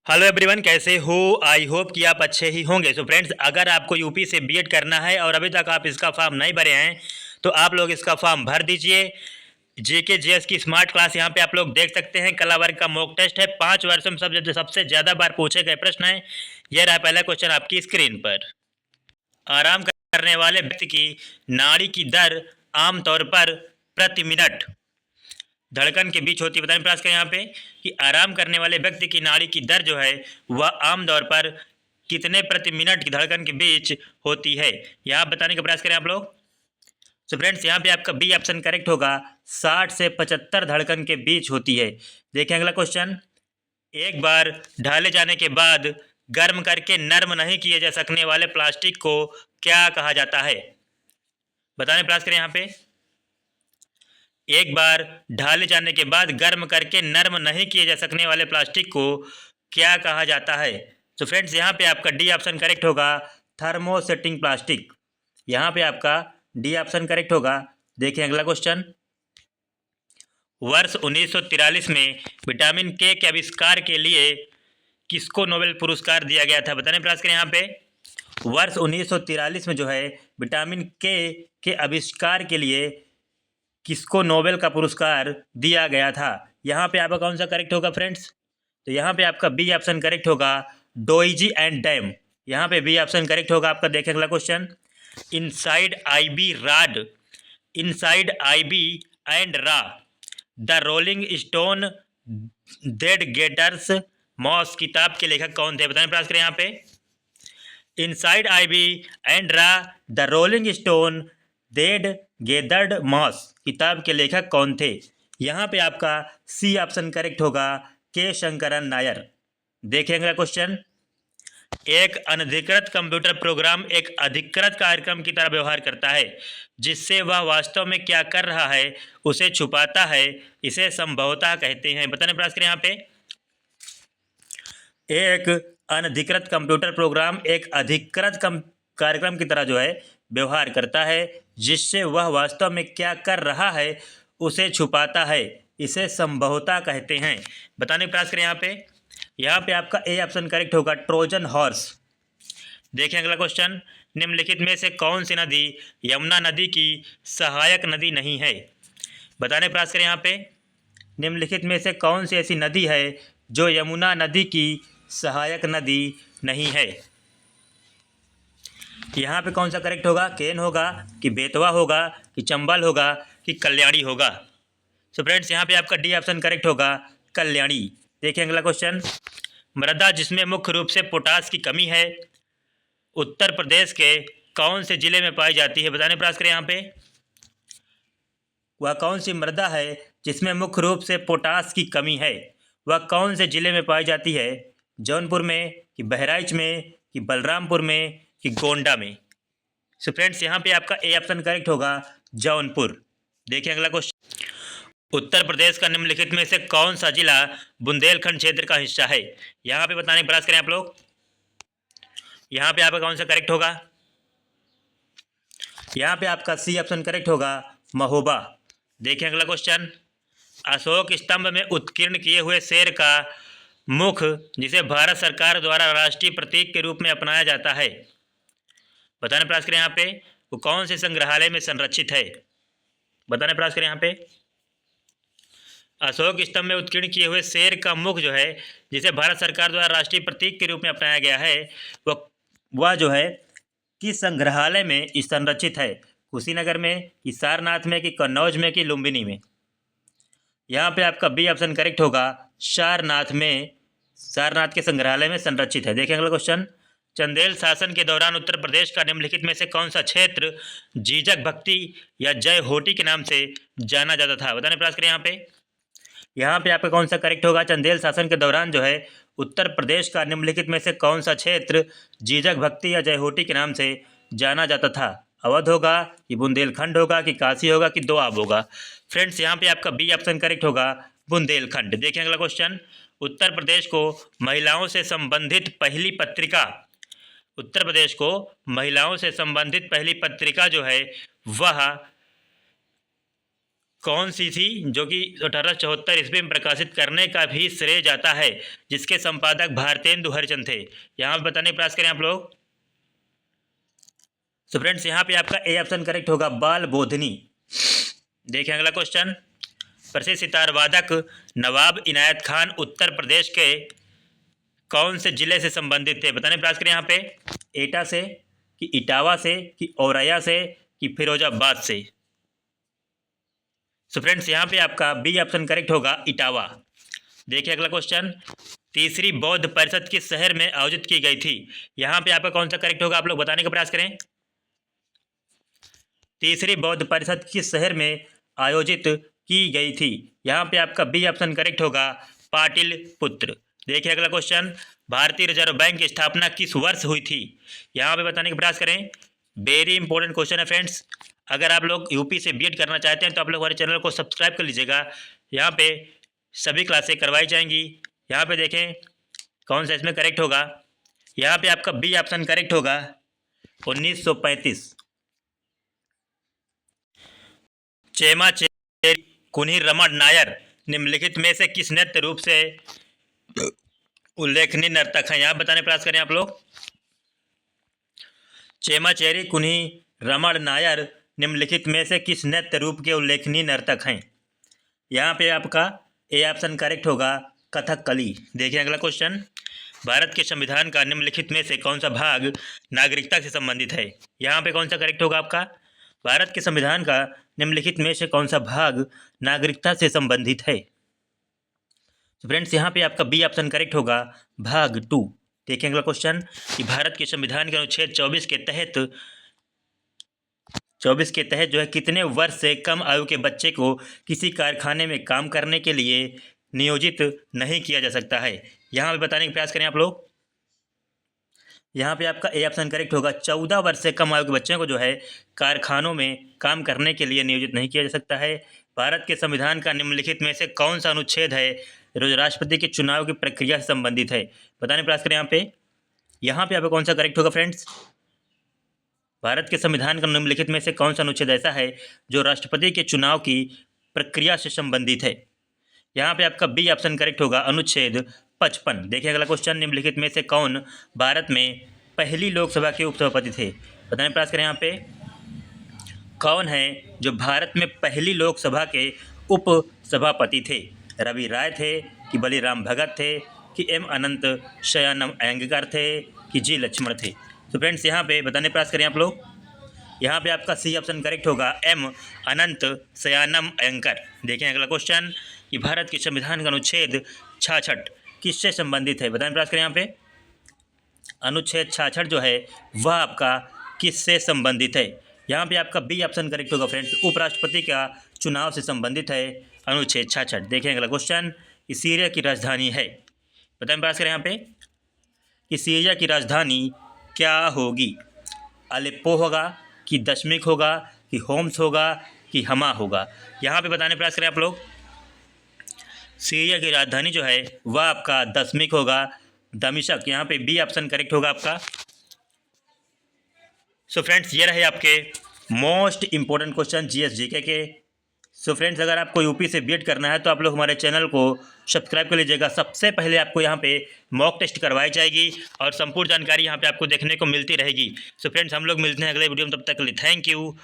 Hello everyone, कैसे हो? I hope कि आप अच्छे ही होंगे। सो फ्रेंड्स, अगर आपको यूपी से बीएड करना है और अभी तक आप इसका फॉर्म नहीं भरे हैं तो आप लोग इसका फॉर्म भर दीजिए। जेके जीएस की स्मार्ट क्लास यहाँ पे आप लोग देख सकते हैं। कला वर्ग का मॉक टेस्ट है। 5 वर्षों में सबसे ज़्यादा बार पूछे गए प्रश्न है। यह रहा पहला क्वेश्चन आपकी स्क्रीन पर। आराम करने वाले व्यक्ति की नाड़ी की दर आमतौर पर प्रति मिनट धड़कन के बीच होती है। बताने का प्रयास करें यहाँ पे कि आराम करने वाले व्यक्ति की नाड़ी की दर जो है वह आमतौर पर कितने प्रति मिनट की धड़कन के बीच होती है, यहाँ बताने का प्रयास करें आप लोग। तो फ्रेंड्स, यहाँ पे आपका बी ऑप्शन करेक्ट होगा। 60 से 75 धड़कन के बीच होती है। देखिए अगला क्वेश्चन। एक बार ढाले जाने के बाद गर्म करके नर्म नहीं किए जा सकने वाले प्लास्टिक को क्या कहा जाता है? बताने का प्रयास करें यहाँ पे। एक बार ढाले जाने के बाद गर्म करके नर्म नहीं किए जा सकने वाले प्लास्टिक को क्या कहा जाता है? तो फ्रेंड्स, यहाँ पे आपका डी ऑप्शन करेक्ट होगा, थर्मोसेटिंग प्लास्टिक। यहाँ पे आपका डी ऑप्शन करेक्ट होगा। देखिए अगला क्वेश्चन। वर्ष 1943 में विटामिन के आविष्कार के लिए किसको नोबेल पुरस्कार दिया गया था? बताने प्रयास करें यहाँ पे। वर्ष 1943 में जो है विटामिन के आविष्कार के लिए किसको नोबेल का पुरस्कार दिया गया था? यहाँ पे आपका कौन सा करेक्ट होगा फ्रेंड्स? तो यहाँ पे आपका बी ऑप्शन करेक्ट होगा, डोइजी एंड डैम। यहाँ पे बी ऑप्शन करेक्ट होगा आपका। देखिए अगला क्वेश्चन। इनसाइड आई बी राड, इनसाइड आई बी एंड रा, the rolling stone dead gators moss किताब के लेखक कौन थे? बताने प्रयास करें यहाँ पे। इनसाइड आई बी एंड रा, the rolling stone dead gathered moss किताब के लेखक कौन थे? यहाँ पे आपका सी ऑप्शन करेक्ट होगा, के शंकरन नायर। देखें अगला क्वेश्चन। एक अनधिकृत कंप्यूटर प्रोग्राम एक अधिकृत कार्यक्रम की तरह व्यवहार करता है। जिससे वह वास्तव में क्या कर रहा है उसे छुपाता है। इसे संभवतः कहते हैं। बताने प्रयास करें यहाँ पे। एक अनधिकृत कंप्यूटर प्रोग्राम एक अधिकृत कार्यक्रम की तरह जो है व्यवहार करता है। जिससे वह वास्तव में क्या कर रहा है उसे छुपाता है। इसे संभवतः कहते हैं। बताने का प्रयास करें यहाँ पे। यहाँ पे आपका ए ऑप्शन करेक्ट होगा, ट्रोजन हॉर्स। देखें अगला क्वेश्चन। निम्नलिखित में से कौन सी नदी यमुना नदी की सहायक नदी नहीं है? बताने का प्रयास करें यहाँ पे। निम्नलिखित में से कौन सी ऐसी नदी है जो यमुना नदी की सहायक नदी नहीं है? यहाँ पे कौन सा करेक्ट होगा? केन होगा कि बेतवा होगा कि चंबल होगा कि कल्याणी होगा? सो फ्रेंड्स, यहाँ पे आपका डी ऑप्शन करेक्ट होगा, कल्याणी। देखिए अगला क्वेश्चन। मृदा जिसमें मुख्य रूप से पोटास की कमी है उत्तर प्रदेश के कौन से जिले में पाई जाती है? बताने प्रयास करें यहाँ पे। वह कौन सी मृदा है जिसमें मुख्य रूप से पोटास की कमी है? वह कौन से जिले में पाई जाती है? जौनपुर में कि बहराइच में कि बलरामपुर में कि गोंडा में? सो फ्रेंड्स, यहाँ पे आपका ए ऑप्शन करेक्ट होगा, जौनपुर। देखिए अगला क्वेश्चन। उत्तर प्रदेश का निम्नलिखित में से कौन सा जिला बुंदेलखंड क्षेत्र का हिस्सा है? यहाँ पे बताने का प्रयास करें आप लोग। यहाँ पे आपका कौन सा करेक्ट होगा? यहाँ पे आपका सी ऑप्शन करेक्ट होगा, महोबा। देखिए अगला क्वेश्चन। अशोक स्तंभ में उत्कीर्ण किए हुए शेर का मुख जिसे भारत सरकार द्वारा राष्ट्रीय प्रतीक के रूप में अपनाया जाता है, बताने प्रयास करें यहाँ पे। वो कौन से संग्रहालय में संरक्षित है? बताने प्रयास करें यहाँ पे। अशोक स्तंभ में उत्कीर्ण किए हुए शेर का मुख जो है जिसे भारत सरकार द्वारा राष्ट्रीय प्रतीक के रूप में अपनाया गया है वह जो है किस संग्रहालय में संरक्षित है? कुशीनगर में कि सारनाथ में कि कन्नौज में कि लुम्बिनी में? यहाँ पे आपका बी ऑप्शन करेक्ट होगा, सारनाथ में, सारनाथ के संग्रहालय में संरक्षित है। देखिए अगला क्वेश्चन। चंदेल शासन के दौरान उत्तर प्रदेश का निम्नलिखित में से कौन सा क्षेत्र जीजक भक्ति या जय होटी के नाम से जाना जाता था? बताने प्रयास करें यहाँ पे। यहाँ पे आपका कौन सा करेक्ट होगा? चंदेल शासन के दौरान जो है उत्तर प्रदेश का निम्नलिखित में से कौन सा क्षेत्र जीजक भक्ति या जय होटी के नाम से जाना जाता था? अवध होगा कि बुंदेलखंड होगा कि काशी होगा कि दोआब होगा? फ्रेंड्स, यहाँ पे आपका बी ऑप्शन करेक्ट होगा, बुंदेलखंड। देखें अगला क्वेश्चन। उत्तर प्रदेश को महिलाओं से संबंधित पहली पत्रिका, उत्तर प्रदेश को महिलाओं से संबंधित पहली पत्रिका जो है वह कौन सी थी जो कि 1874 ईस्वी में प्रकाशित करने का भी श्रेय जाता है, जिसके संपादक भारतेंदु हरिचंद थे। यहाँ पे बताने का प्रयास करें आप लोग। तो फ्रेंड्स यहाँ पे आपका ए ऑप्शन करेक्ट होगा, बाल बोधनी। देखिए अगला क्वेश्चन, प्रसिद्ध सितार वादक नवाब इनायत खान उत्तर प्रदेश के कौन से जिले से संबंधित थे? बताने का प्रयास करें यहाँ पे, एटा से कि इटावा से कि औरैया से कि फिरोजाबाद से। सो फ्रेंड्स यहाँ पे आपका बी ऑप्शन करेक्ट होगा, इटावा। देखिए अगला क्वेश्चन, तीसरी बौद्ध परिषद किस शहर में आयोजित की गई थी? यहाँ पे आपका कौन सा करेक्ट होगा, आप लोग बताने का प्रयास करें। तीसरी बौद्ध परिषद किस शहर में आयोजित की गई थी? यहाँ पे आपका बी ऑप्शन करेक्ट होगा, पाटिलपुत्र। देखिए अगला क्वेश्चन, भारतीय रिजर्व बैंक की स्थापना किस वर्ष हुई थी? यहाँ पे बताने का प्रयास करें। वेरी इंपॉर्टेंट क्वेश्चन है फ्रेंड्स। अगर आप लोग यूपी से बीएड करना चाहते हैं तो आप लोग हमारे चैनल को सब्सक्राइब कर लीजिएगा। यहाँ पे सभी क्लासें करवाई जाएंगी। यहाँ पे देखें कौन सा इसमें करेक्ट होगा। यहाँ पे आपका बी ऑप्शन करेक्ट होगा, 1935। चेमा चेरी कुन्ही रमण नायर निम्नलिखित में से किस नृत्य रूप से उल्लेखनीय नर्तक हैं? यहाँ बताने प्रयास करें आप लोग। चेमा चेरी कुन्ही रमण नायर निम्नलिखित में से किस नृत्य रूप के उल्लेखनीय नर्तक हैं? यहाँ पे आपका ए ऑप्शन करेक्ट होगा, कथकली। देखिए अगला क्वेश्चन, भारत के संविधान का निम्नलिखित में से कौन सा भाग नागरिकता से संबंधित है? यहाँ पे कौन सा करेक्ट होगा आपका, भारत के संविधान का निम्नलिखित में से कौन सा भाग नागरिकता से संबंधित है? तो फ्रेंड्स यहाँ पे आपका बी ऑप्शन करेक्ट होगा, भाग 2। देखिए अगला क्वेश्चन, कि भारत के संविधान के अनुच्छेद 24 के तहत जो है कितने वर्ष से कम आयु के बच्चे को किसी कारखाने में काम करने के लिए नियोजित नहीं किया जा सकता है? यहाँ पे बताने का प्रयास करें आप लोग। यहाँ पे आपका ए ऑप्शन करेक्ट होगा, 14 वर्ष से कम आयु के बच्चों को जो है कारखानों में काम करने के लिए नियोजित नहीं किया जा सकता है। भारत के संविधान का निम्नलिखित में से कौन सा अनुच्छेद है जो राष्ट्रपति के चुनाव की प्रक्रिया से संबंधित है? बताने प्रयास करें यहाँ पे। यहाँ पे आपका कौन सा करेक्ट होगा फ्रेंड्स, भारत के संविधान का निम्नलिखित में से कौन सा अनुच्छेद ऐसा है जो राष्ट्रपति के चुनाव की प्रक्रिया से संबंधित है? यहाँ पे आपका बी ऑप्शन करेक्ट होगा, अनुच्छेद 55। देखिए अगला क्वेश्चन, निम्नलिखित में से कौन भारत में पहली लोकसभा के उपसभापति थे? बताने प्रयास करें यहाँ पे, कौन है जो भारत में पहली लोकसभा के उपसभापति थे? रवि राय थे कि बलिराम भगत थे कि एम अनंत शयानम अयंगार थे कि जी लक्ष्मण थे? तो फ्रेंड्स यहाँ पे बताने प्रयास करें आप लोग। यहाँ पे आपका सी ऑप्शन करेक्ट होगा, एम अनंत शयानम अयंगार। देखें अगला क्वेश्चन, कि भारत के संविधान का अनुच्छेद 66 किससे संबंधित है? बताने प्रयास करें यहाँ पे। अनुच्छेद 66 जो है वह आपका किससे संबंधित है? यहाँ पे आपका बी ऑप्शन करेक्ट होगा फ्रेंड्स, उपराष्ट्रपति का चुनाव से संबंधित है अनुच्छेद 66। देखें अगला क्वेश्चन, कि सीरिया की राजधानी है। बताने प्रयास करें यहाँ पे, कि सीरिया की राजधानी क्या होगी? अलेप्पो होगा कि दशमिक होगा कि होम्स होगा कि हमा होगा? यहाँ पे बताने प्रयास करें आप लोग। सीरिया की राजधानी जो है वह आपका दशमिक होगा, दमिश्क। यहाँ पे बी ऑप्शन करेक्ट होगा आपका। सो फ्रेंड्स ये रहे आपके most important question GS GK के। सो फ्रेंड्स अगर आपको यूपी से बीएड करना है तो आप लोग हमारे चैनल को सब्सक्राइब कर लीजिएगा। सबसे पहले आपको यहाँ पे मॉक टेस्ट करवाई जाएगी और संपूर्ण जानकारी यहाँ पे आपको देखने को मिलती रहेगी। सो फ्रेंड्स हम लोग मिलते हैं अगले वीडियो में, तब तक के लिए थैंक यू।